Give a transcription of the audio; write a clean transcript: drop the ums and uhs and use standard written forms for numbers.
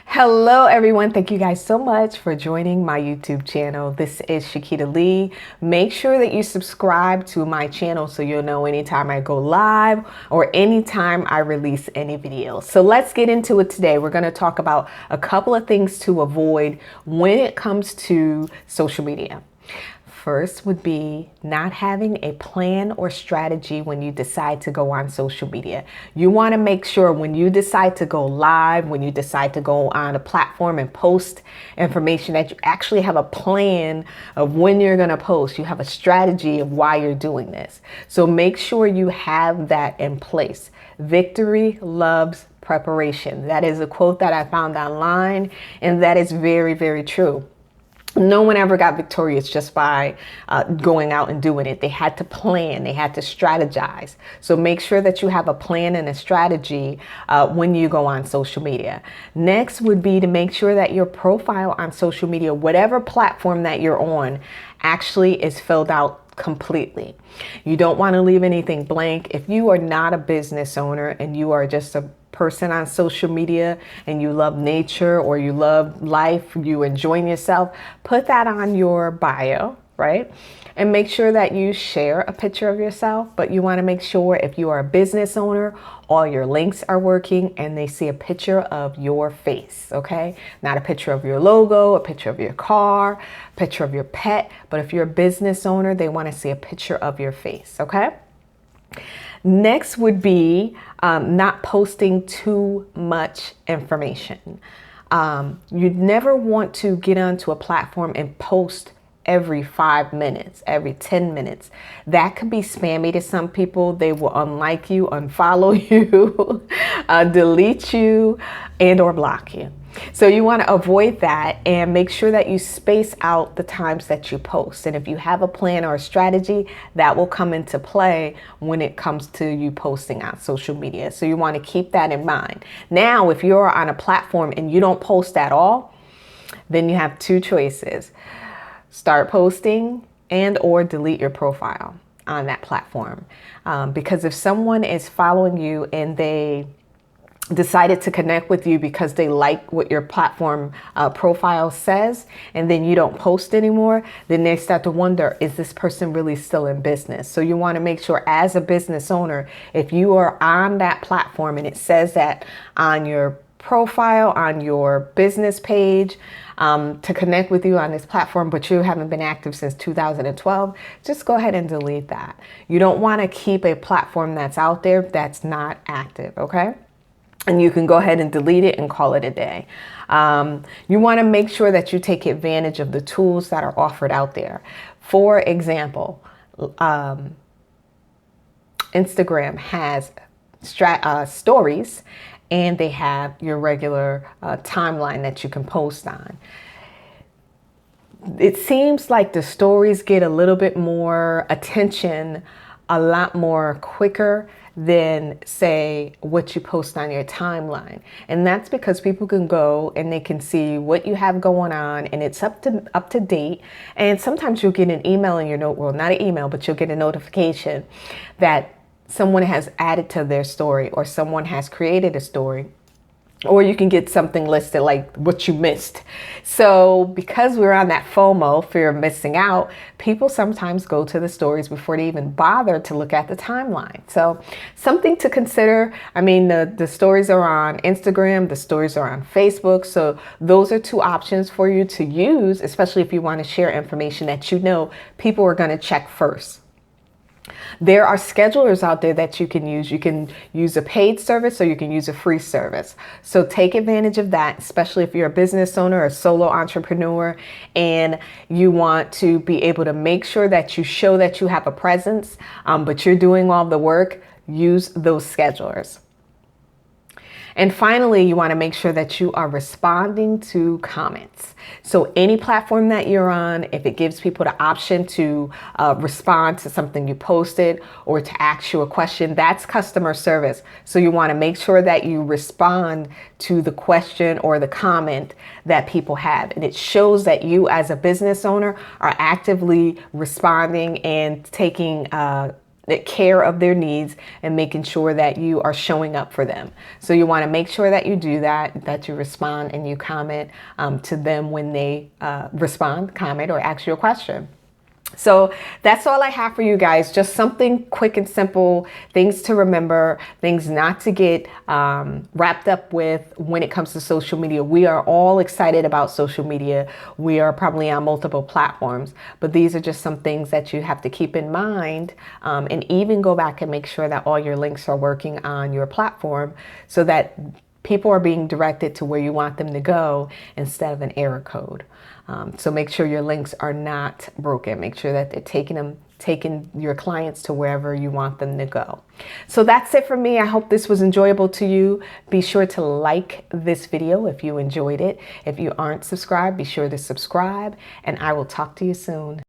Hello, everyone. Thank you guys so much for joining my YouTube channel. This is Shakita Lee. Make sure that you subscribe to my channel so you'll know anytime I go live or anytime I release any videos. So let's get into it today. We're going to talk about a couple of things to avoid when it comes to social media. First would be not having a plan or strategy when you decide to go on social media. You want to make sure when you decide to go live, when you decide to go on a platform and post information, that you actually have a plan of when you're going to post. You have a strategy of why you're doing this. So make sure you have that in place. Victory loves preparation. That is a quote that I found online, and that is very, very true. No one ever got victorious just by going out and doing it. They had to plan, they had to strategize. So make sure that you have a plan and a strategy when you go on social media. Next would be to make sure that your profile on social media, whatever platform that you're on, actually is filled out completely. You don't want to leave anything blank. If you are not a business owner and you are just a person on social media and you love nature or you love life, you enjoying yourself, put that on your bio, right? And make sure that you share a picture of yourself. But you want to make sure if you are a business owner, all your links are working and they see a picture of your face, okay? Not a picture of your logo, a picture of your car, a picture of your pet. But if you're a business owner, they want to see a picture of your face, okay? Next would be not posting too much information. You'd never want to get onto a platform and post every 5 minutes, every 10 minutes. That could be spammy to some people. They will unlike you, unfollow you, delete you, and or block you. So you want to avoid that and make sure that you space out the times that you post. And if you have a plan or a strategy, that will come into play when it comes to you posting on social media. So you want to keep that in mind. Now, if you're on a platform and you don't post at all, then you have two choices. Start posting and or delete your profile on that platform. Because if someone is following you and they decided to connect with you because they like what your platform profile says, and then you don't post anymore, then they start to wonder, is this person really still in business? So you want to make sure as a business owner, if you are on that platform and it says that on your profile, on your business page, to connect with you on this platform, but you haven't been active since 2012, just go ahead and delete that. You don't want to keep a platform that's out there that's not active, okay? And you can go ahead and delete it and call it a day. You want to make sure that you take advantage of the tools that are offered out there. For example, Instagram has stories, and they have your regular timeline that you can post on. It seems like the stories get a little bit more attention, a lot more quicker than, say, what you post on your timeline. And that's because people can go and they can see what you have going on, and it's up to date. And sometimes you'll get an email in your note, well, not an email, but you'll get a notification that someone has added to their story or someone has created a story. Or you can get something listed like what you missed. So because we're on that FOMO, fear of missing out, people sometimes go to the stories before they even bother to look at the timeline. So something to consider. I mean, the stories are on Instagram, the stories are on Facebook. So those are two options for you to use, especially if you want to share information that you know people are going to check first. There are schedulers out there that you can use. You can use a paid service or you can use a free service. So take advantage of that, especially if you're a business owner or a solo entrepreneur and you want to be able to make sure that you show that you have a presence, but you're doing all the work. Use those schedulers. And finally, you want to make sure that you are responding to comments. So any platform that you're on, if it gives people the option to respond to something you posted or to ask you a question, that's customer service. So you want to make sure that you respond to the question or the comment that people have. And it shows that you as a business owner are actively responding and taking care of their needs and making sure that you are showing up for them. So you want to make sure that you do that you respond and you comment to them when they respond, comment, or ask you a question. So that's all I have for you guys. Just something quick and simple, things to remember, things not to get wrapped up with when it comes to social media. We are all excited about social media. We are probably on multiple platforms, but these are just some things that you have to keep in mind, and even go back and make sure that all your links are working on your platform so that people are being directed to where you want them to go instead of an error code. So make sure your links are not broken. Make sure that they're taking your clients to wherever you want them to go. So that's it for me. I hope this was enjoyable to you. Be sure to like this video if you enjoyed it. If you aren't subscribed, be sure to subscribe, and I will talk to you soon.